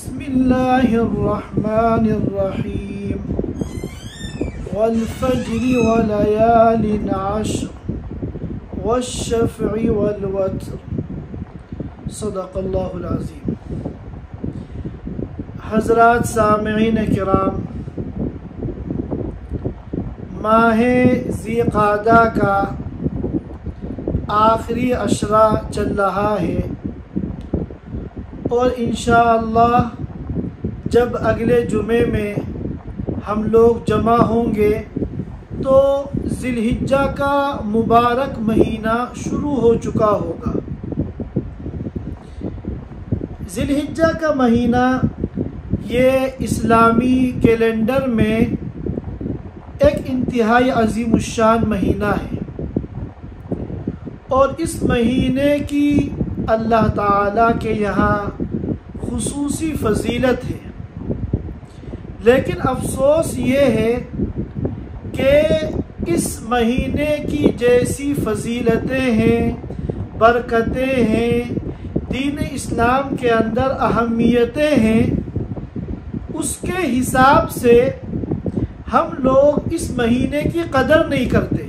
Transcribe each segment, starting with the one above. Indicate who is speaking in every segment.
Speaker 1: بسم اللہ الرحمن الرحیم والفجر وليال عشر والشفع والوتر صدق اللہ العظیم۔ حضرات سامعین کرام، ماہ ذی قعدہ کا آخری عشرہ چل رہا ہے، اور انشاءاللہ جب اگلے جمعے میں ہم لوگ جمع ہوں گے تو ذی الحجہ کا مبارک مہینہ شروع ہو چکا ہوگا۔ ذی الحجہ کا مہینہ یہ اسلامی کیلنڈر میں ایک انتہائی عظیم الشان مہینہ ہے، اور اس مہینے کی اللہ تعالیٰ کے یہاں خصوصی فضیلت ہے، لیکن افسوس یہ ہے کہ اس مہینے کی جیسی فضیلتیں ہیں، برکتیں ہیں، دین اسلام کے اندر اہمیتیں ہیں، اس کے حساب سے ہم لوگ اس مہینے کی قدر نہیں کرتے،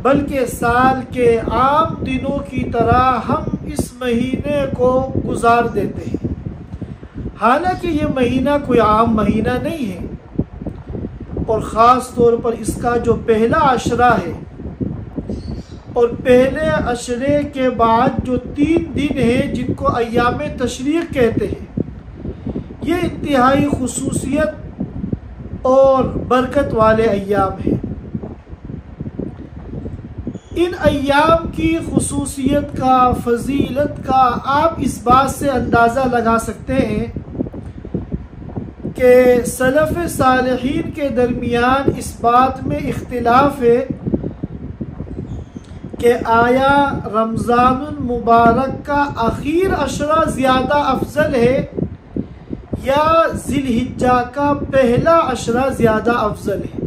Speaker 1: بلکہ سال کے عام دنوں کی طرح ہم اس مہینے کو گزار دیتے ہیں، حالانکہ یہ مہینہ کوئی عام مہینہ نہیں ہے، اور خاص طور پر اس کا جو پہلا عشرہ ہے اور پہلے عشرے کے بعد جو 3 دن ہیں جن کو ایام تشریق کہتے ہیں، یہ انتہائی خصوصیت اور برکت والے ایام ہیں۔ ان ایام کی خصوصیت کا، فضیلت کا آپ اس بات سے اندازہ لگا سکتے ہیں کہ سلف صالحین کے درمیان اس بات میں اختلاف ہے کہ آیا رمضان المبارک کا آخر عشرہ زیادہ افضل ہے یا ذی الحجہ کا پہلا عشرہ زیادہ افضل ہے۔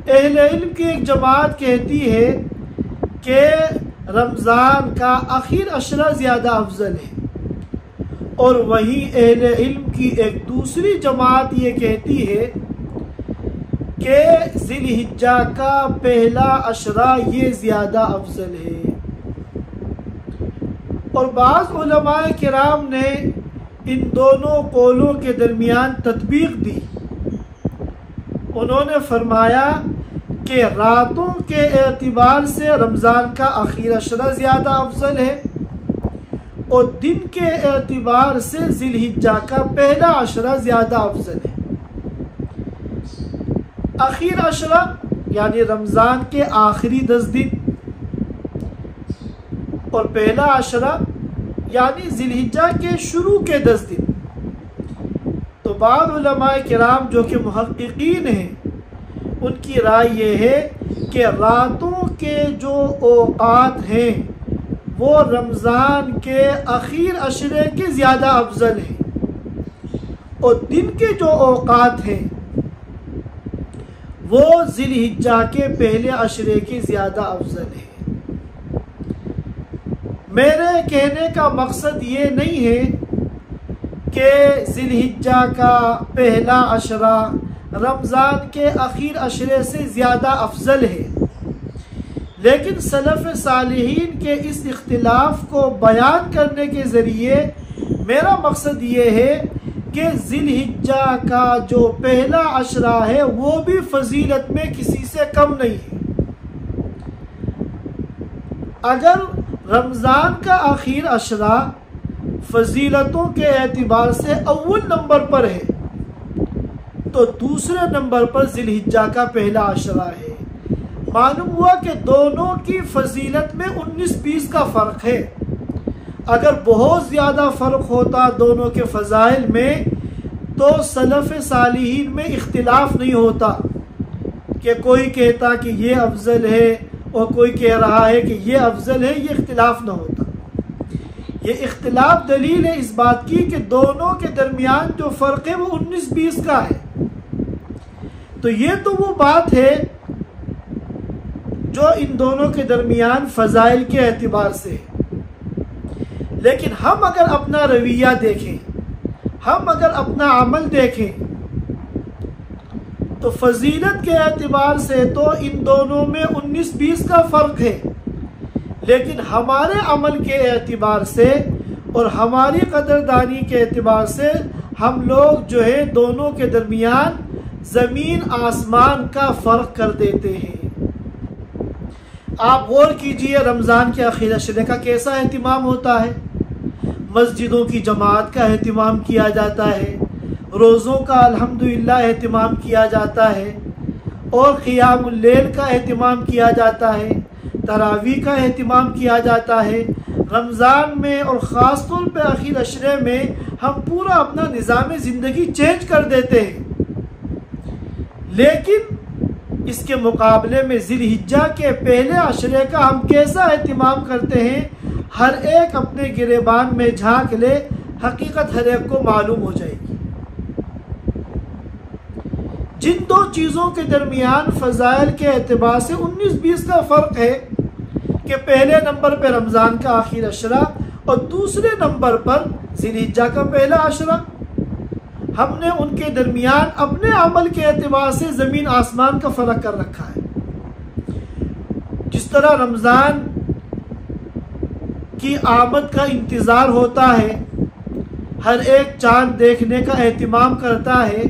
Speaker 1: اہل علم کی ایک جماعت کہتی ہے کہ رمضان کا آخر عشرہ زیادہ افضل ہے، اور وہیں اہل علم کی ایک دوسری جماعت یہ کہتی ہے کہ ذی الحجہ کا پہلا عشرہ یہ زیادہ افضل ہے۔ اور بعض علماء کرام نے ان دونوں قولوں کے درمیان تطبیق دی، انہوں نے فرمایا کہ راتوں کے اعتبار سے رمضان کا آخر عشرہ زیادہ افضل ہے، اور دن کے اعتبار سے ذی الحجہ کا پہلا عشرہ زیادہ افضل ہے۔ آخر عشرہ یعنی رمضان کے آخری 10 دن، اور پہلا عشرہ یعنی ذی الحجہ کے شروع کے 10 دن۔ تو بعض علماء کرام جو کہ محققین ہیں، ان کی رائے یہ ہے کہ راتوں کے جو اوقات ہیں وہ رمضان کے آخر عشرے کے زیادہ افضل ہیں، اور دن کے جو اوقات ہیں وہ ذی الحجہ کے پہلے عشرے کے زیادہ افضل ہیں۔ میرے کہنے کا مقصد یہ نہیں ہے کہ ذی الحجہ کا پہلا عشرہ رمضان کے آخر عشرے سے زیادہ افضل ہے، لیکن سلف صالحین کے اس اختلاف کو بیان کرنے کے ذریعے میرا مقصد یہ ہے کہ ذی الحجہ کا جو پہلا عشرہ ہے وہ بھی فضیلت میں کسی سے کم نہیں ہے۔ اگر رمضان کا آخر عشرہ فضیلتوں کے اعتبار سے اول نمبر پر ہے تو دوسرے نمبر پر ذی الحجہ کا پہلا عشرہ ہے۔ معلوم ہوا کہ دونوں کی فضیلت میں 19-20 کا فرق ہے۔ اگر بہت زیادہ فرق ہوتا دونوں کے فضائل میں تو سلف صالحین میں اختلاف نہیں ہوتا کہ کوئی کہتا کہ یہ افضل ہے اور کوئی کہہ رہا ہے کہ یہ افضل ہے، یہ اختلاف نہ ہوتا۔ یہ اختلاف دلیل ہے اس بات کی کہ دونوں کے درمیان جو فرق ہے وہ 19-20 کا ہے۔ تو یہ تو وہ بات ہے جو ان دونوں کے درمیان فضائل کے اعتبار سے ہے، لیکن ہم اگر اپنا رویہ دیکھیں، ہم اگر اپنا عمل دیکھیں تو فضیلت کے اعتبار سے تو ان دونوں میں 19-20 کا فرق ہے، لیکن ہمارے عمل کے اعتبار سے اور ہماری قدردانی کے اعتبار سے ہم لوگ جو ہے دونوں کے درمیان زمین آسمان کا فرق کر دیتے ہیں۔ آپ غور کیجئے رمضان کے آخر عشرے کا کیسا اہتمام ہوتا ہے، مسجدوں کی جماعت کا اہتمام کیا جاتا ہے، روزوں کا الحمدللہ اہتمام کیا جاتا ہے، اور قیام اللیل کا اہتمام کیا جاتا ہے، تراویح کا اہتمام کیا جاتا ہے۔ رمضان میں اور خاص طور پہ آخر عشرے میں ہم پورا اپنا نظام زندگی چینج کر دیتے ہیں، لیکن اس کے مقابلے میں ذی الحجہ کے پہلے عشرے کا ہم کیسا اہتمام کرتے ہیں، ہر ایک اپنے گریبان میں جھانک لے، حقیقت ہر ایک کو معلوم ہو جائے گی۔ جن دو چیزوں کے درمیان فضائل کے اعتبار سے 19-20 کا فرق ہے کہ پہلے نمبر پہ رمضان کا آخر عشرہ اور دوسرے نمبر پر ذی الحجہ کا پہلا عشرہ، ہم نے ان کے درمیان اپنے عمل کے اعتبار سے زمین آسمان کا فرق کر رکھا ہے۔ جس طرح رمضان کی آمد کا انتظار ہوتا ہے، ہر ایک چاند دیکھنے کا اہتمام کرتا ہے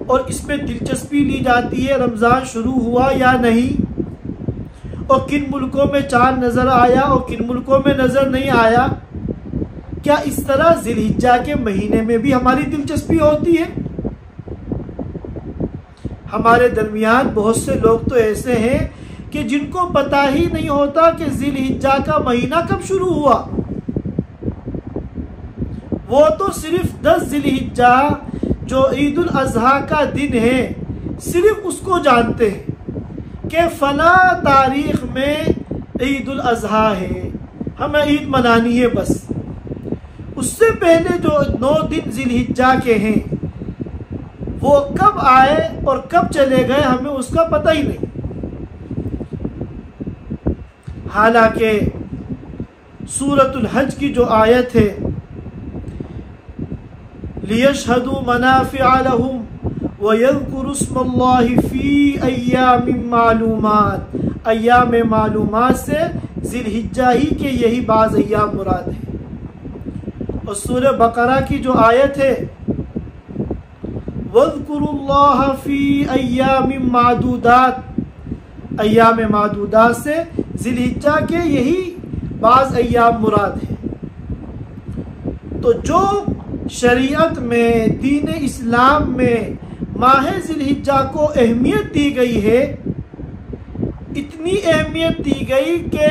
Speaker 1: اور اس میں دلچسپی لی جاتی ہے رمضان شروع ہوا یا نہیں، اور کن ملکوں میں چاند نظر آیا اور کن ملکوں میں نظر نہیں آیا، کیا اس طرح ذی الحجہ کے مہینے میں بھی ہماری دلچسپی ہوتی ہے؟ ہمارے درمیان بہت سے لوگ تو ایسے ہیں کہ جن کو پتہ ہی نہیں ہوتا کہ ذی الحجہ کا مہینہ کب شروع ہوا، وہ تو صرف 10 ذی الحجہ جو عید الاضحیٰ کا دن ہے صرف اس کو جانتے ہیں کہ فلاں تاریخ میں عید الاضحیٰ ہے، ہمیں عید منانی ہے بس۔ اس سے پہلے جو 9 دن ذی الحجہ کے ہیں وہ کب آئے اور کب چلے گئے ہمیں اس کا پتہ ہی نہیں۔ حالانکہ سورۃ الحج کی جو آیت ہے لِيَشْهَدُوا مَنَافِعَ لَهُمْ وَيَذْكُرُوا اسْمَ اللَّهِ فِي أَيَّامٍ مَّعْلُومَاتٍ، ایام معلومات سے ذی الحجہ ہی کے یہی بعض ایام مراد ہیں۔ اور سورہ بقرہ کی جو آیت ہے وَاذْكُرُوا اللَّهَ فِي أَيَّامٍ مَّعْدُودَاتٍ، ایام معدودات سے ذی الحجہ کے یہی بعض ایام مراد ہیں۔ تو جو شریعت میں دین اسلام میں ماہ ذی الحجہ کو اہمیت دی گئی ہے، اتنی اہمیت دی گئی کہ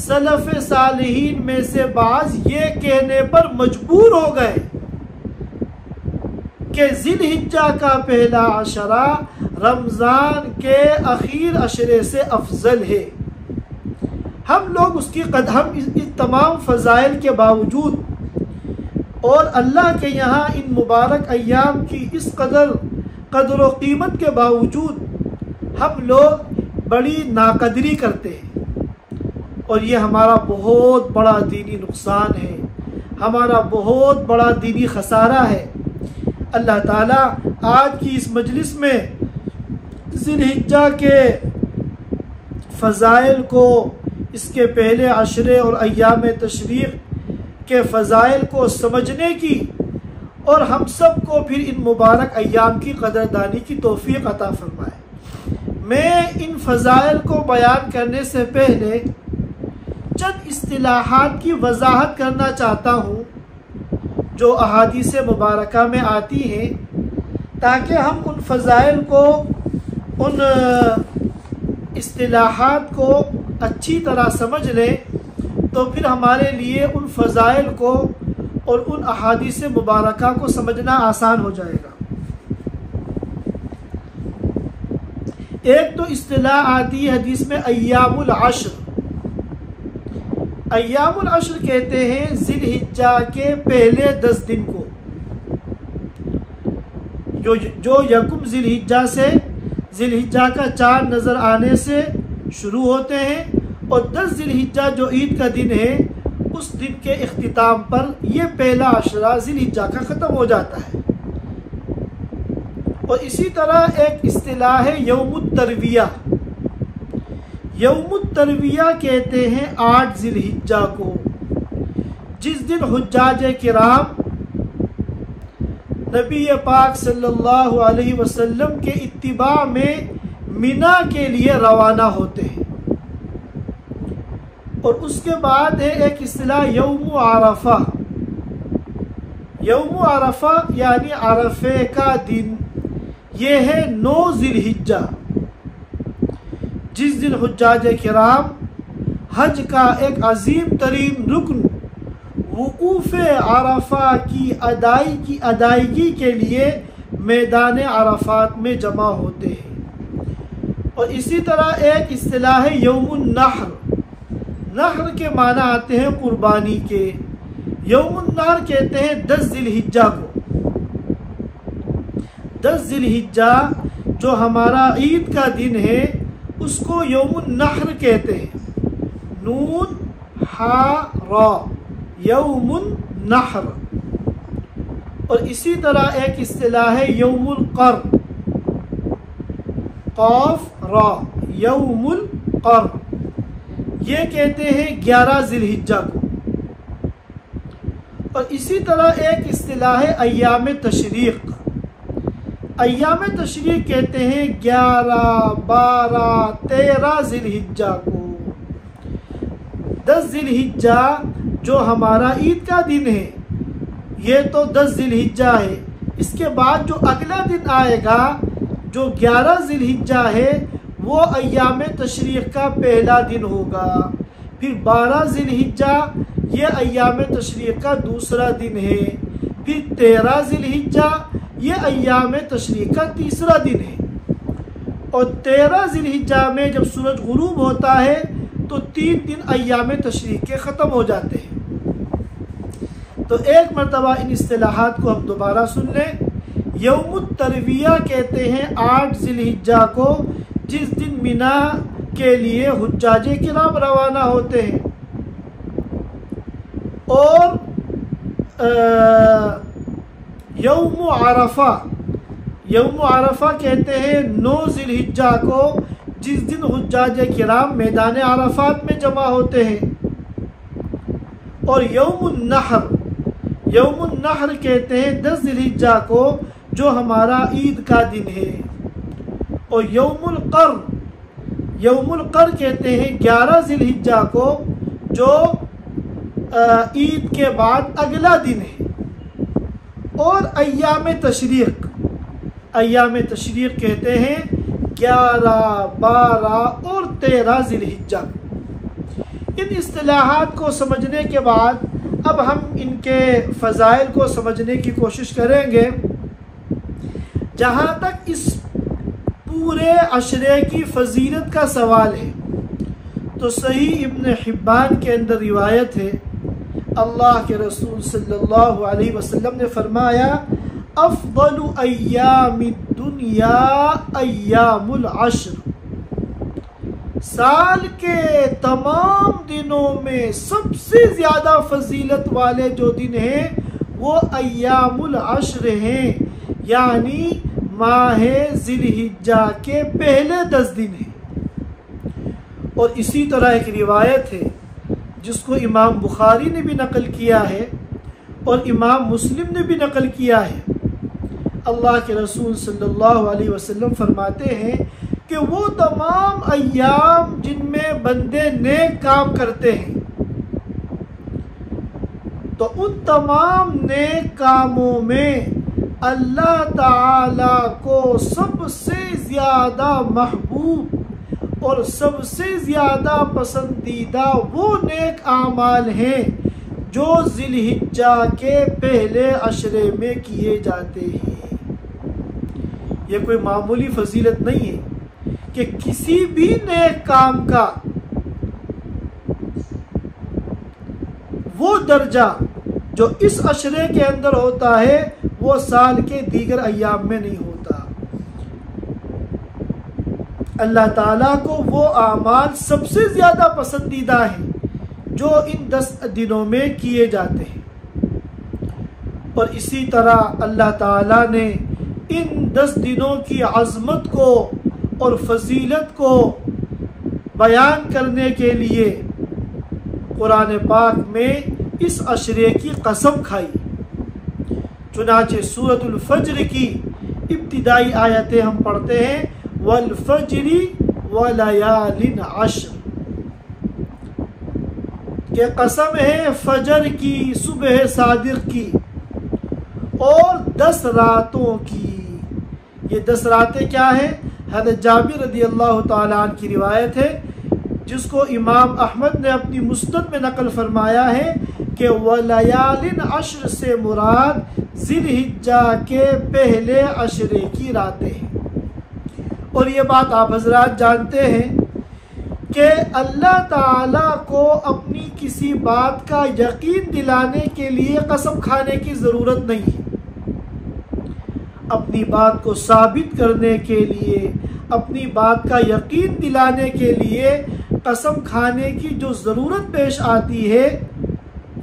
Speaker 1: سلف صالحین میں سے بعض یہ کہنے پر مجبور ہو گئے کہ ذی الحجہ کا پہلا عشرہ رمضان کے اخیر عشرے سے افضل ہے۔ ہم لوگ اس تمام فضائل کے باوجود اور اللہ کے یہاں ان مبارک ایام کی اس قدر و قیمت کے باوجود ہم لوگ بڑی ناقدری کرتے ہیں، اور یہ ہمارا بہت بڑا دینی نقصان ہے، ہمارا بہت بڑا دینی خسارہ ہے۔ اللہ تعالیٰ آج کی اس مجلس میں ذی الحجہ کے فضائل کو، اس کے پہلے عشرے اور ایام تشریق کے فضائل کو سمجھنے کی اور ہم سب کو پھر ان مبارک ایام کی قدردانی کی توفیق عطا فرمائے۔ میں ان فضائل کو بیان کرنے سے پہلے چند اصطلاحات کی وضاحت کرنا چاہتا ہوں جو احادیث مبارکہ میں آتی ہیں، تاکہ ہم ان فضائل کو، ان اصطلاحات کو اچھی طرح سمجھ لیں، تو پھر ہمارے لیے ان فضائل کو اور ان احادیث مبارکہ کو سمجھنا آسان ہو جائے گا۔ ایک تو اصطلاح آتی ہے حدیث میں ایام العشر۔ ایام العشر کہتے ہیں ذی الحجہ کے پہلے 10 دن کو، جو یکم ذی الحجہ سے ذی الحجہ کا چاند نظر آنے سے شروع ہوتے ہیں، اور 10 ذی الحجہ جو عید کا دن ہے اس دن کے اختتام پر یہ پہلا عشرہ ذی الحجہ کا ختم ہو جاتا ہے۔ اور اسی طرح ایک اصطلاح ہے یوم الترویہ۔ یوم الترویہ کہتے ہیں 8 ذی الحجہ کو، جس دن حجاج کرام نبی پاک صلی اللہ علیہ وسلم کے اتباع میں مینا کے لیے روانہ ہوتے ہیں۔ اور اس کے بعد ہے ایک اصطلاح یوم عرفہ۔ یوم عرفہ یعنی عرفے کا دن، یہ ہے 9 ذی الحجہ، جس دن حجاج کرام حج کا ایک عظیم ترین رکن وقوف عرفہ کی ادائیگی کے لیے میدان عرفات میں جمع ہوتے ہیں۔ اور اسی طرح ایک اصطلاح ہے یوم النحر۔ نحر کے معنی آتے ہیں قربانی کے۔ یوم النحر کہتے ہیں 10 ذی الحجہ کو۔ 10 ذی الحجہ جو ہمارا عید کا دن ہے اس کو یوم النحر کہتے ہیں، نون ہا را، یوم النحر۔ اور اسی طرح ایک اصطلاح ہے یوم القر، قاف را، یوم القر، یہ کہتے ہیں 11 ذی الحجہ کو۔ اور اسی طرح ایک اصطلاح ہے ایام تشریق۔ ایام تشریق کہتے ہیں 11 12 13 ذی الحجہ کو۔ 10 ذی الحجہ جو ہمارا عید کا دن ہے یہ تو 10 ذی الحجہ ہے، اس کے بعد جو اگلا دن آئے گا جو 11 ذی الحجہ ہے وہ ایام تشریق کا پہلا دن ہوگا۔ پھر 12 ذی الحجہ یہ ایام تشریق کا دوسرا دن ہے۔ پھر 13 ذی الحجہ یہ ایام تشریق کا تیسرا دن ہے۔ اور 13 ذی الحجہ میں جب سورج غروب ہوتا ہے تو 3 دن ایام تشریق کے ختم ہو جاتے ہیں۔ تو ایک مرتبہ ان اصطلاحات کو ہم دوبارہ سن لیں۔ یوم الترویہ کہتے ہیں 8 ذی الحجہ کو، جس دن مینا کے لیے حجاج کرام روانہ ہوتے ہیں۔ اور یوم عرفہ، یوم عرفہ کہتے ہیں 9 ذی الحجہ کو، جس دن حجاج کرام میدان عرفات میں جمع ہوتے ہیں۔ اور یوم النحر، یوم النحر کہتے ہیں 10 ذی الحجہ کو جو ہمارا عید کا دن ہے۔ اور یوم القر، یوم القر کہتے ہیں 11 ذی الحجہ کو جو عید کے بعد اگلا دن ہے۔ اور ایام تشریق، ایام تشریق کہتے ہیں 11 12 اور 13 ذی الحجہ۔ ان اصطلاحات کو سمجھنے کے بعد اب ہم ان کے فضائل کو سمجھنے کی کوشش کریں گے۔ جہاں تک اس پورے عشرے کی فضیلت کا سوال ہے تو صحیح ابن حبان کے اندر روایت ہے، اللہ کے رسول صلی اللہ علیہ وسلم نے فرمایا افضل ایام الدنیا ایام العشر، سال کے تمام دنوں میں سب سے زیادہ فضیلت والے جو دن ہیں وہ ایام العشر ہیں، یعنی ماہ ذی الحجہ کے پہلے 10 دن ہیں۔ اور اسی طرح ایک روایت ہے جس کو امام بخاری نے بھی نقل کیا ہے اور امام مسلم نے بھی نقل کیا ہے۔ اللہ کے رسول صلی اللہ علیہ وسلم فرماتے ہیں کہ وہ تمام ایام جن میں بندے نیک کام کرتے ہیں تو ان تمام نیک کاموں میں اللہ تعالی کو سب سے زیادہ محبوب اور سب سے زیادہ پسندیدہ وہ نیک اعمال ہیں جو ذی الحجہ کے پہلے عشرے میں کیے جاتے ہیں۔ یہ کوئی معمولی فضیلت نہیں ہے کہ کسی بھی نیک کام کا وہ درجہ جو اس عشرے کے اندر ہوتا ہے وہ سال کے دیگر ایام میں نہیں ہوتا۔ اللہ تعالیٰ کو وہ اعمال سب سے زیادہ پسندیدہ ہیں جو ان 10 دنوں میں کیے جاتے ہیں۔ اور اسی طرح اللہ تعالیٰ نے ان 10 دنوں کی عظمت کو اور فضیلت کو بیان کرنے کے لیے قرآن پاک میں اس عشرے کی قسم کھائی۔ چنانچہ سورۃ الفجر کی ابتدائی آیتیں ہم پڑھتے ہیں والفجر ولیال عشر، کہ قسم ہے فجر کی، صبح صادق کی اور 10 راتوں کی۔ یہ 10 راتیں کیا ہیں؟ حضرت جابر رضی اللہ تعالیٰ عنہ کی روایت ہے، جس کو امام احمد نے اپنی مسند میں نقل فرمایا ہے کہ ولیال عشر سے مراد ذی الحجہ کے پہلے عشرے کی راتیں ہیں۔ اور یہ بات آپ حضرات جانتے ہیں کہ اللہ تعالیٰ کو اپنی کسی بات کا یقین دلانے کے لیے قسم کھانے کی ضرورت نہیں ہے۔ اپنی بات کو ثابت کرنے کے لیے، اپنی بات کا یقین دلانے کے لیے قسم کھانے کی جو ضرورت پیش آتی ہے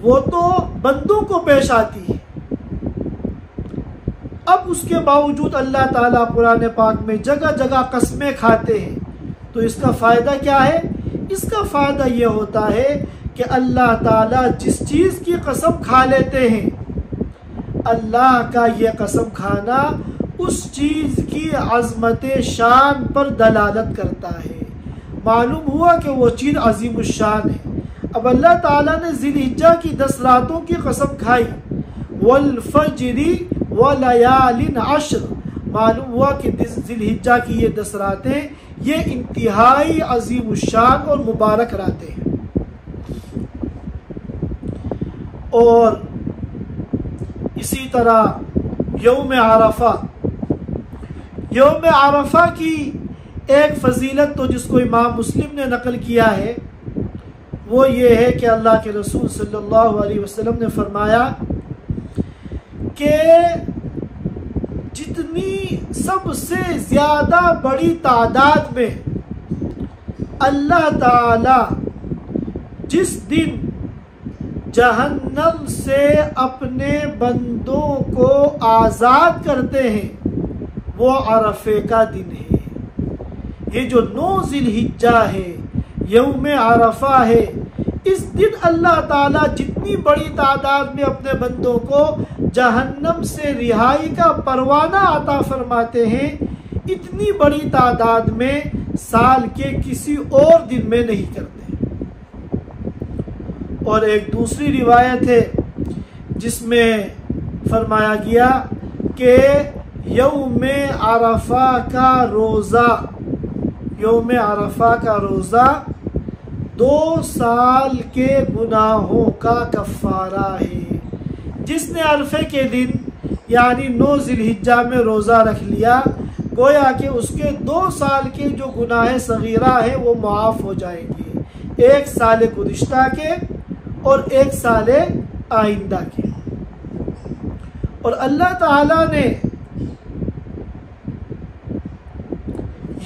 Speaker 1: وہ تو بندوں کو پیش آتی ہے۔ اب اس کے باوجود اللہ تعالیٰ قرآن پاک میں جگہ جگہ قسمیں کھاتے ہیں، تو اس کا فائدہ کیا ہے؟ اس کا فائدہ یہ ہوتا ہے کہ اللہ تعالیٰ جس چیز کی قسم کھا لیتے ہیں، اللہ کا یہ قسم کھانا اس چیز کی عظمت شان پر دلالت کرتا ہے۔ معلوم ہوا کہ وہ چیز عظیم الشان ہے۔ اب اللہ تعالیٰ نے ذی الحجہ کی 10 راتوں کی قسم کھائی، والفجر ولیال عشر، معلوم ہوا کہ ذی الحجہ کی یہ 10 راتیں یہ انتہائی عظیم الشان اور مبارک راتیں ہیں۔ اور اسی طرح یوم عرفہ، یوم عرفہ کی ایک فضیلت تو جس کو امام مسلم نے نقل کیا ہے وہ یہ ہے کہ اللہ کے رسول صلی اللہ علیہ وسلم نے فرمایا کہ جتنی سب سے زیادہ بڑی تعداد میں اللہ تعالی جس دن جہنم سے اپنے بندوں کو آزاد کرتے ہیں وہ عرفے کا دن ہے۔ یہ جو 9 ذی الحجہ ہے، یوم عرفہ ہے، اس دن اللہ تعالیٰ جتنی بڑی تعداد میں اپنے بندوں کو جہنم سے رہائی کا پروانہ عطا فرماتے ہیں، اتنی بڑی تعداد میں سال کے کسی اور دن میں نہیں کرتے۔ اور ایک دوسری روایت ہے جس میں فرمایا گیا کہ یوم عرفہ کا روزہ، یوم عرفہ کا روزہ 2 سال کے گناہوں کا کفارہ ہے۔ جس نے عرفے کے دن یعنی 9 ذی الحجہ میں روزہ رکھ لیا، گویا کہ اس کے 2 سال کے جو گناہ صغیرہ ہیں وہ معاف ہو جائیں گے، 1 سال گزشتہ کے اور 1 سال آئندہ کے۔ اور اللہ تعالیٰ نے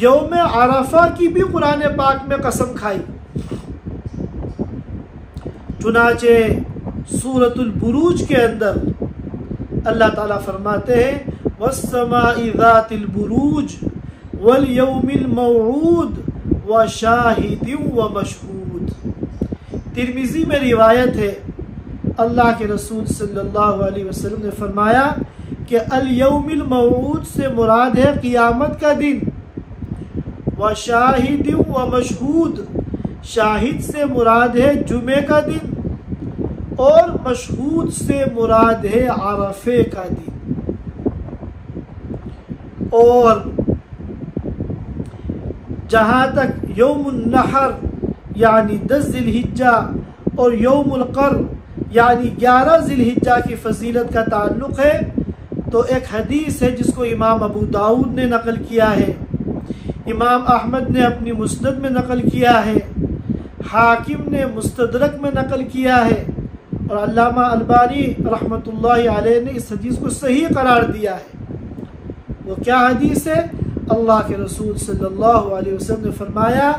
Speaker 1: یوم عرفہ کی بھی قرآن پاک میں قسم کھائی۔ چنانچہ سورۃ البروج کے اندر اللہ تعالیٰ فرماتے ہیں وَالسَّمَاءِ ذَاتِ الْبُرُوجِ وَالْيَوْمِ الْمَوْعُودِ وَشَاهِدٍ وَمَشْهُودٍ۔ ترمذی میں روایت ہے، اللہ کے رسول صلی اللہ علیہ وسلم نے فرمایا کہ الیوم الموعود سے مراد ہے قیامت کا دن، وَشَاهِدٍ وَمَشْهُودٍ، شاہد سے مراد ہے جمعے کا دن اور مشہود سے مراد ہے عرفے کا دن۔ اور جہاں تک یوم النحر یعنی 10 ذی الحجہ اور یوم القر یعنی 11 ذی الحجہ کی فضیلت کا تعلق ہے تو ایک حدیث ہے جس کو امام ابو داؤد نے نقل کیا ہے، امام احمد نے اپنی مسند میں نقل کیا ہے، حاکم نے مستدرک میں نقل کیا ہے، اور علامہ البانی رحمۃ اللہ علیہ نے اس حدیث کو صحیح قرار دیا ہے۔ وہ کیا حدیث ہے؟ اللہ کے رسول صلی اللہ علیہ وسلم نے فرمایا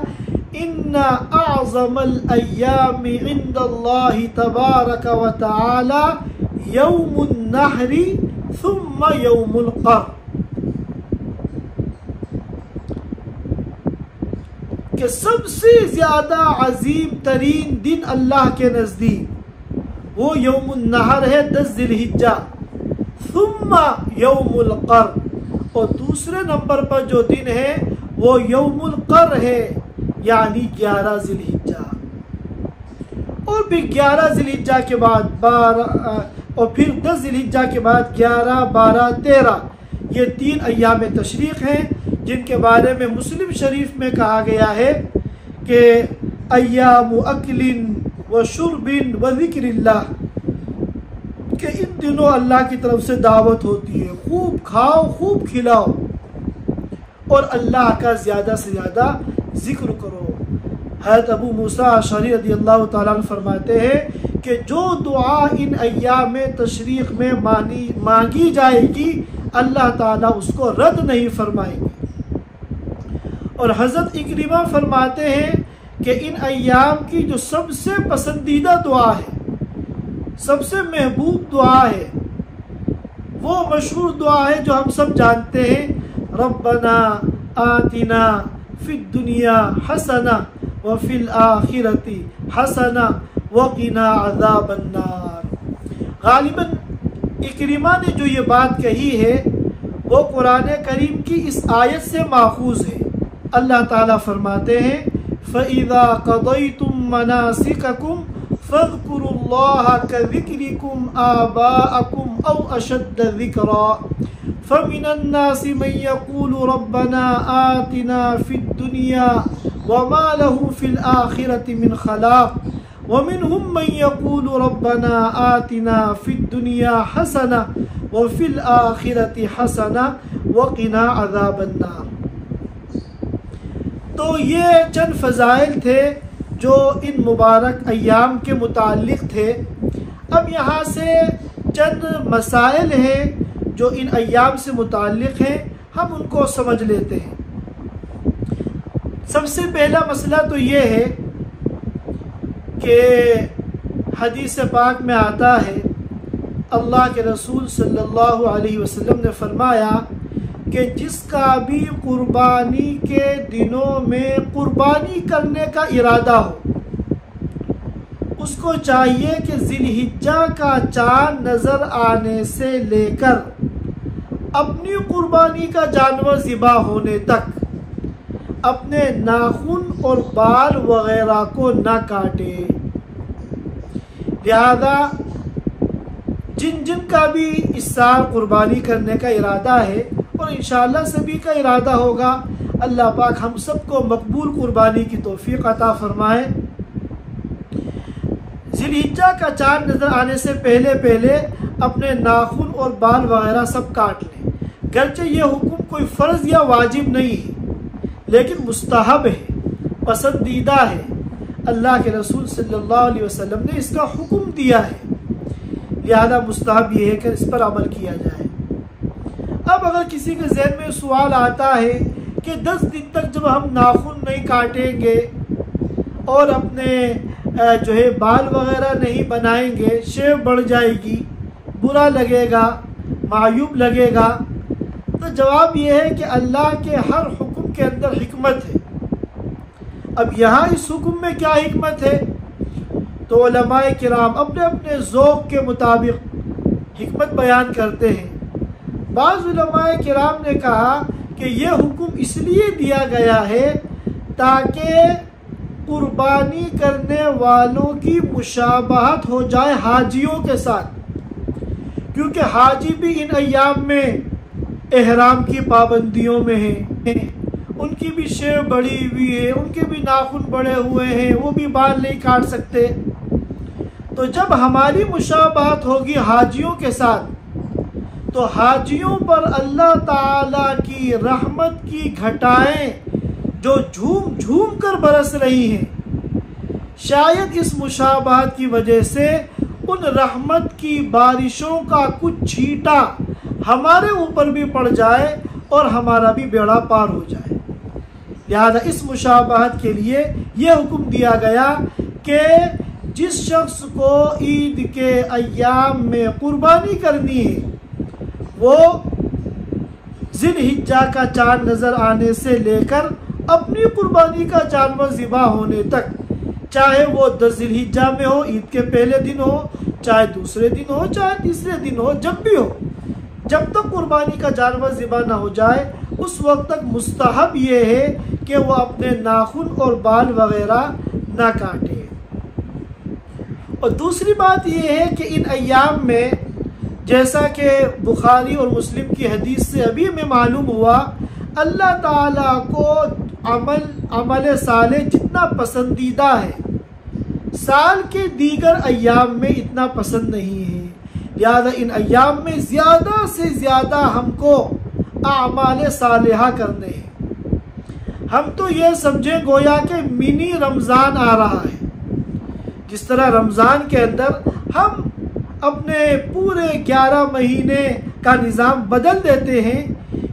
Speaker 1: ان اعظم الایام عند اللہ تبارک و تعالی یوم النحر ثم یوم القر، کہ سب سے زیادہ عظیم ترین دن اللہ کے نزدیک وہ یوم النحر ہے 10 ذی الحجہ، ثم یوم القر، اور دوسرے نمبر پر جو دن ہے وہ یوم القر ہے، یعنی 11 ذی الحجہ، اور پھر 11 ذی الحجہ کے بعد 12، اور پھر 10 ذی الحجہ کے بعد 11، 12، 13، یہ 3 ایام تشریق ہیں جن کے بارے میں مسلم شریف میں کہا گیا ہے کہ ایام اکل و شرب و ذکر اللہ، کہ ان دنوں اللہ کی طرف سے دعوت ہوتی ہے، خوب کھاؤ خوب کھلاؤ اور اللہ کا زیادہ سے زیادہ ذکر کرو۔ حضرت ابو موسیٰ اشعری رضی اللہ تعالیٰ عنہ فرماتے ہیں کہ جو دعا ان ایام تشریق میں مانگی جائے گی اللہ تعالیٰ اس کو رد نہیں فرمائیں گے۔ اور حضرت اکرمہ فرماتے ہیں کہ ان ایام کی جو سب سے پسندیدہ دعا ہے، سب سے محبوب دعا ہے، وہ مشہور دعا ہے جو ہم سب جانتے ہیں، ربنا آتنا فی الدنیا حسنہ وفی الآخرۃ حسنہ وقنا عذاب النار۔ غالباً اکرمہ نے جو یہ بات کہی ہے وہ قرآن کریم کی اس آیت سے ماخوذ ہے۔ اللہ تعالیٰ فرماتے ہیں فَإِذَا قَضَيْتُم مَّنَاسِكَكُمْ فَاذْكُرُوا اللَّهَ كَذِكْرِكُمْ آبَاءَكُمْ أَوْ أَشَدَّ ذِكْرًا فَمِنَ النَّاسِ مَن يَقُولُ رَبَّنَا آتِنَا فِي الدُّنْيَا وَمَا لَهُ فِي الْآخِرَةِ مِنْ خَلَاقٍ وَمِنْهُم مَّن يَقُولُ رَبَّنَا آتِنَا فِي الدُّنْيَا حَسَنَةً وَفِي الْآخِرَةِ حَسَنَةً وَقِنَا عَذَابَ النَّارِ۔ تو یہ چند فضائل تھے جو ان مبارک ایام کے متعلق تھے۔ اب یہاں سے چند مسائل ہیں جو ان ایام سے متعلق ہیں، ہم ان کو سمجھ لیتے ہیں۔ سب سے پہلا مسئلہ تو یہ ہے کہ حدیث پاک میں آتا ہے، اللہ کے رسول صلی اللہ علیہ وسلم نے فرمایا کہ جس کا بھی قربانی کے دنوں میں قربانی کرنے کا ارادہ ہو، اس کو چاہیے کہ ذی الحجہ کا چاند نظر آنے سے لے کر اپنی قربانی کا جانور ذبح ہونے تک اپنے ناخن اور بال وغیرہ کو نہ کاٹے۔ لہذا جن کا بھی اس سال قربانی کرنے کا ارادہ ہے، اور انشاءاللہ سبھی کا ارادہ ہوگا، اللہ پاک ہم سب کو مقبول قربانی کی توفیق عطا فرمائے، ذی الحجہ کا چاند نظر آنے سے پہلے اپنے ناخن اور بال وغیرہ سب کاٹ لیں۔ گرچہ یہ حکم کوئی فرض یا واجب نہیں ہے، لیکن مستحب ہے، پسندیدہ ہے، اللہ کے رسول صلی اللہ علیہ وسلم نے اس کا حکم دیا ہے، لہذا مستحب یہ ہے کہ اس پر عمل کیا جائے۔ اب اگر کسی کے ذہن میں سوال آتا ہے کہ 10 دن تک جب ہم ناخن نہیں کاٹیں گے اور اپنے جو ہے بال وغیرہ نہیں بنائیں گے، شیو بڑھ جائے گی، برا لگے گا، معیوب لگے گا، تو جواب یہ ہے کہ اللہ کے ہر حکم کے اندر حکمت ہے۔ اب یہاں اس حکم میں کیا حکمت ہے؟ تو علماء کرام اپنے اپنے ذوق کے مطابق حکمت بیان کرتے ہیں۔ بعض علماء کرام نے کہا کہ یہ حکم اس لیے دیا گیا ہے تاکہ قربانی کرنے والوں کی مشابہت ہو جائے حاجیوں کے ساتھ، کیونکہ حاجی بھی ان ایام میں احرام کی پابندیوں میں ہیں، ان کی بھی شیو بڑی ہوئی ہے، ان کے بھی ناخن بڑے ہوئے ہیں، وہ بھی بال نہیں کاٹ سکتے۔ تو جب ہماری مشابہت ہوگی حاجیوں کے ساتھ تو حاجیوں پر اللہ تعالیٰ کی رحمت کی گھٹائیں جو جھوم جھوم کر برس رہی ہیں، شاید اس مشابہت کی وجہ سے ان رحمت کی بارشوں کا کچھ چھینٹا ہمارے اوپر بھی پڑ جائے اور ہمارا بھی بیڑا پار ہو جائے۔ لہذا اس مشابہت کے لیے یہ حکم دیا گیا کہ جس شخص کو عید کے ایام میں قربانی کرنی ہے وہ ذی الحجہ کا چاند نظر آنے سے لے کر اپنی قربانی کا جانور ذبح ہونے تک، چاہے وہ 10 ذی الحجہ میں ہو، عید کے پہلے دن ہو، چاہے دوسرے دن ہو، چاہے تیسرے دن ہو، جب بھی ہو، جب تک قربانی کا جانور ذبح نہ ہو جائے اس وقت تک مستحب یہ ہے کہ وہ اپنے ناخن اور بال وغیرہ نہ کاٹے۔ اور دوسری بات یہ ہے کہ ان ایام میں جیسا کہ بخاری اور مسلم کی حدیث سے ابھی ہمیں معلوم ہوا، اللہ تعالیٰ کو عمل صالح جتنا پسندیدہ ہے سال کے دیگر ایام میں اتنا پسند نہیں ہے، لہذا ان ایام میں زیادہ سے زیادہ ہم کو اعمال صالحہ کرنے ہیں۔ ہم تو یہ سمجھیں گویا کہ منی رمضان آ رہا ہے، جس طرح رمضان کے اندر ہم اپنے پورے 11 مہینے کا نظام بدل دیتے ہیں،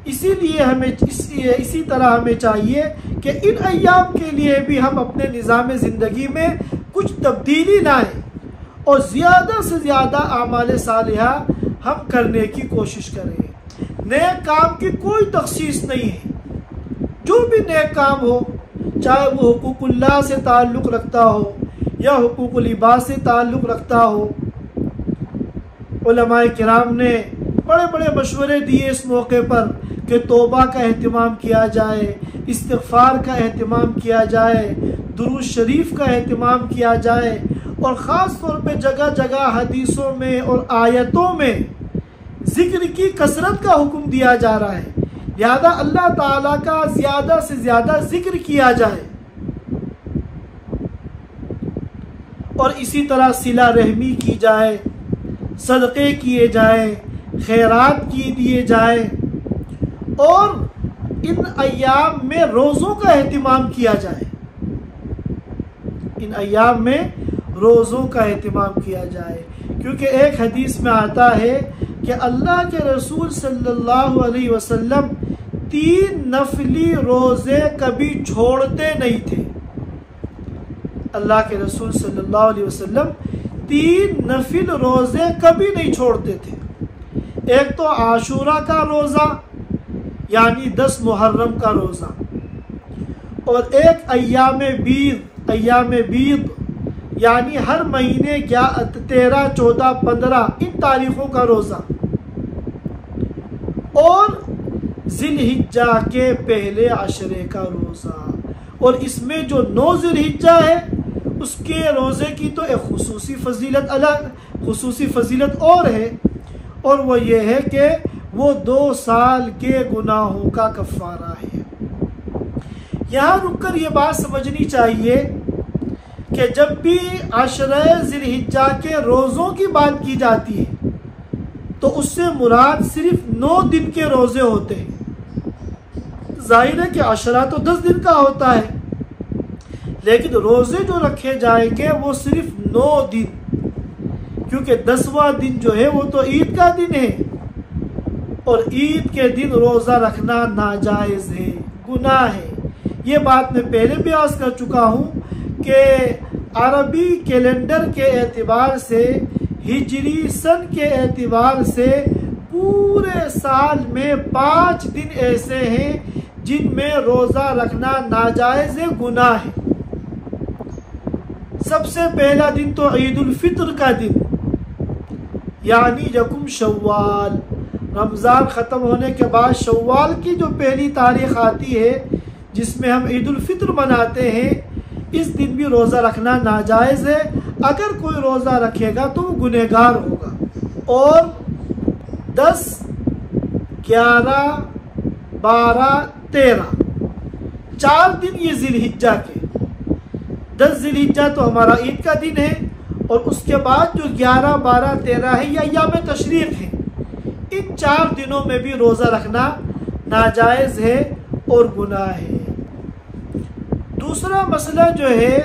Speaker 1: اسی طرح ہمیں چاہیے کہ ان ایام کے لیے بھی ہم اپنے نظام زندگی میں کچھ تبدیلی لائیں اور زیادہ سے زیادہ اعمال صالحہ ہم کرنے کی کوشش کریں۔ نیک کام کی کوئی تخصیص نہیں ہے، جو بھی نیک کام ہو، چاہے وہ حقوق اللہ سے تعلق رکھتا ہو یا حقوق العباد سے تعلق رکھتا ہو۔ علماء کرام نے بڑے بڑے مشورے دیے اس موقع پر کہ توبہ کا اہتمام کیا جائے، استغفار کا اہتمام کیا جائے، درود شریف کا اہتمام کیا جائے، اور خاص طور پہ جگہ جگہ حدیثوں میں اور آیتوں میں ذکر کی کثرت کا حکم دیا جا رہا ہے، لہذا اللہ تعالیٰ کا زیادہ سے زیادہ ذکر کیا جائے، اور اسی طرح صلہ رحمی کی جائے، صدقے کیے جائیں، خیرات کی دیے جائیں، اور ان ایام میں روزوں کا اہتمام کیا جائے، ان ایام میں روزوں کا اہتمام کیا جائے، کیونکہ ایک حدیث میں آتا ہے کہ اللہ کے رسول صلی اللہ علیہ وسلم 3 نفلی روزے کبھی چھوڑتے نہیں تھے۔ اللہ کے رسول صلی اللہ علیہ وسلم 3 نفل روزے کبھی نہیں چھوڑتے تھے۔ ایک تو عاشورہ کا روزہ یعنی 10 محرم کا روزہ، اور ایک ایام بیض یعنی ہر مہینے 13، 14، 15 ان تاریخوں کا روزہ، اور ذی الحجہ کے پہلے عشرے کا روزہ، اور اس میں جو 9 ذی الحجہ ہے اس کے روزے کی تو ایک خصوصی فضیلت اور ہے، اور وہ یہ ہے کہ وہ 2 سال کے گناہوں کا کفارہ ہے۔ یہاں رک کر یہ بات سمجھنی چاہیے کہ جب بھی عشرہ ذی الحجہ کے روزوں کی بات کی جاتی ہے تو اس سے مراد صرف 9 دن کے روزے ہوتے ہیں۔ ظاہر ہے کہ عشرہ تو 10 دن کا ہوتا ہے، لیکن روزے جو رکھے جائیں گے وہ صرف 9 دن، کیونکہ 10واں دن جو ہے وہ تو عید کا دن ہے، اور عید کے دن روزہ رکھنا ناجائز ہے، گناہ ہے۔ یہ بات میں پہلے بھی عرض کر چکا ہوں کہ عربی کیلنڈر کے اعتبار سے، ہجری سن کے اعتبار سے پورے سال میں 5 دن ایسے ہیں جن میں روزہ رکھنا ناجائز ہے، گناہ ہے۔ سب سے پہلا دن تو عید الفطر کا دن یعنی یکم شوال، رمضان ختم ہونے کے بعد شوال کی جو پہلی تاریخ آتی ہے جس میں ہم عید الفطر مناتے ہیں، اس دن بھی روزہ رکھنا ناجائز ہے۔ اگر کوئی روزہ رکھے گا تو وہ گنہگار ہوگا۔ اور 10، 11، 12، 13 4 دن یہ ذی الحجہ کے، 10 ذی الحجہ تو ہمارا عید کا دن ہے، اور اس کے بعد جو 11، 12، 13 ہے یا ایام تشریق ہے، ان 4 دنوں میں بھی روزہ رکھنا ناجائز ہے اور گناہ ہے۔ دوسرا مسئلہ جو ہے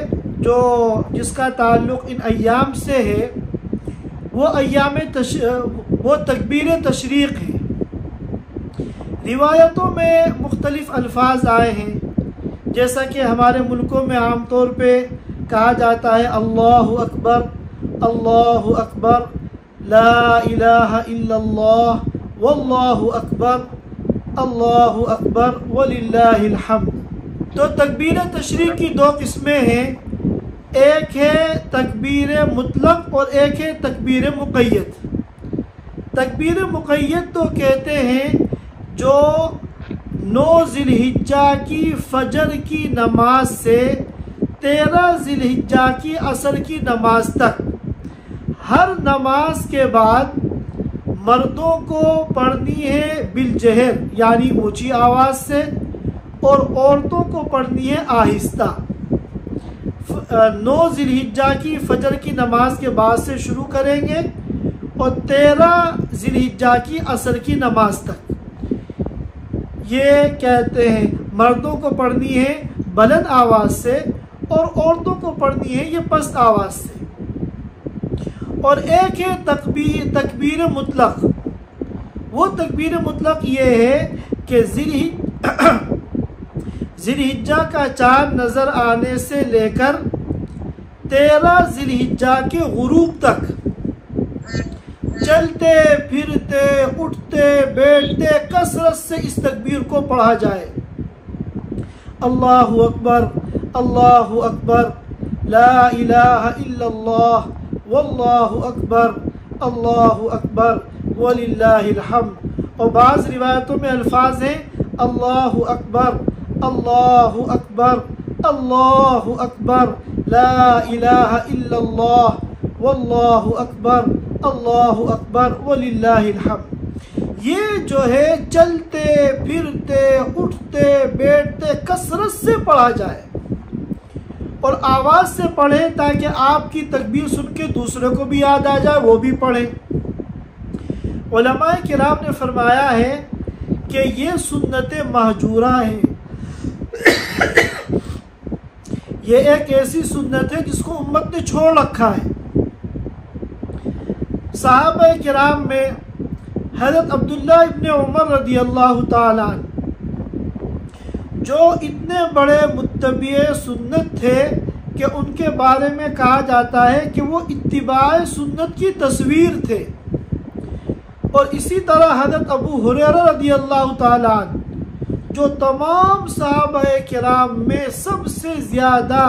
Speaker 1: جس کا تعلق ان ایام سے ہے وہ تکبیر تشریق ہے۔ روایتوں میں مختلف الفاظ آئے ہیں، جیسا کہ ہمارے ملکوں میں عام طور پہ کہا جاتا ہے اللہ اکبر، اللہ اکبر، لا الہ الا اللہ، واللہ اکبر، اللہ اکبر وللہ الحمد۔ تو تکبیر تشریق کی دو قسمیں ہیں، ایک ہے تکبیر مطلق اور ایک ہے تکبیر مقید۔ تکبیر مقید تو کہتے ہیں جو 9 ذی الحجہ کی فجر کی نماز سے 13 ذی الحجہ کی عصر کی نماز تک ہر نماز کے بعد مردوں کو پڑھنی ہے بالجہر یعنی اونچی آواز سے، اور عورتوں کو پڑھنی ہے آہستہ۔ 9 ذی الحجہ کی فجر کی نماز کے بعد سے شروع کریں گے اور 13 ذی الحجہ کی عصر کی نماز تک۔ یہ کہتے ہیں مردوں کو پڑھنی ہے بلند آواز سے اور عورتوں کو پڑھنی ہے یہ پست آواز سے۔ اور ایک ہے تکبیر مطلق۔ وہ تکبیر مطلق یہ ہے کہ ذی الحجہ کا چاند نظر آنے سے لے کر 13 ذی الحجہ کے غروب تک چلتے پھرتے اٹھتے بیٹھتے کثرت سے اس تکبیر کو پڑھا جائے۔ اللہ اکبر، اللہ اکبر، لا الہ الا اللہ، واللہ اکبر، اللہ اکبر وللہ الحمد۔ اور بعض روایتوں میں الفاظ ہیں اللہ اکبر، اللہ اکبر، اللہ اکبر، لا الہ الا اللہ، واللہ اکبر، اللہ اکبر وللہ الحمد۔ یہ جو ہے چلتے پھرتے اٹھتے بیٹھتے کثرت سے پڑھا جائے اور آواز سے پڑھیں تاکہ آپ کی تکبیر سن کے دوسرے کو بھی یاد آ جائے، وہ بھی پڑھیں۔ علماء کرام نے فرمایا ہے کہ یہ سنت مہجورہ ہیں، یہ ایک ایسی سنت ہے جس کو امت نے چھوڑ رکھا ہے۔ صحابہ کرام میں حضرت عبداللہ ابن عمر رضی اللہ تعالیٰ عنہ جو اتنے بڑے متبع سنت تھے کہ ان کے بارے میں کہا جاتا ہے کہ وہ اتباع سنت کی تصویر تھے۔ اور اسی طرح حضرت ابو ہریرہ رضی اللہ تعالیٰ عنہ جو تمام صحابہ کرام میں سب سے زیادہ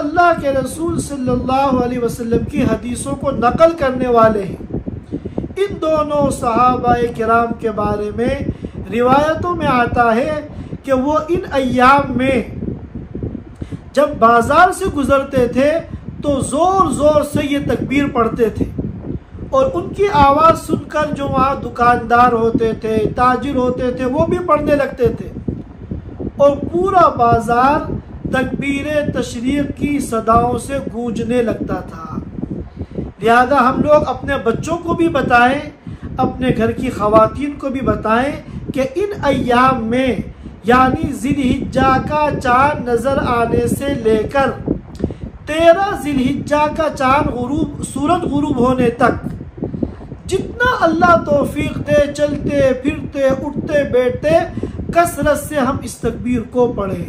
Speaker 1: اللہ کے رسول صلی اللہ علیہ وسلم کی حدیثوں کو نقل کرنے والے ہیں، ان دونوں صحابہ کرام کے بارے میں روایتوں میں آتا ہے کہ وہ ان ایام میں جب بازار سے گزرتے تھے تو زور زور سے یہ تکبیر پڑھتے تھے، اور ان کی آواز سن کر جو وہاں دکاندار ہوتے تھے، تاجر ہوتے تھے، وہ بھی پڑھنے لگتے تھے، اور پورا بازار تکبیر تشریق کی صداؤں سے گونجنے لگتا تھا۔ لہذا ہم لوگ اپنے بچوں کو بھی بتائیں، اپنے گھر کی خواتین کو بھی بتائیں کہ ان ایام میں یعنی ذی الحجہ کا چاند نظر آنے سے لے کر 13 ذی الحجہ کا چاند سورج غروب ہونے تک جتنا اللہ توفیق دے چلتے پھرتے اٹھتے بیٹھتے کثرت سے ہم اس تکبیر کو پڑھیں۔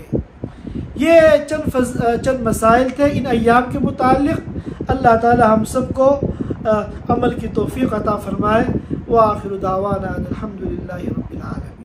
Speaker 1: یہ چند مسائل تھے ان ایام کے متعلق۔ اللہ تعالی ہم سب کو عمل کی توفیق عطا فرمائے۔ وآخر دعوانا الحمدللہ رب العالمین۔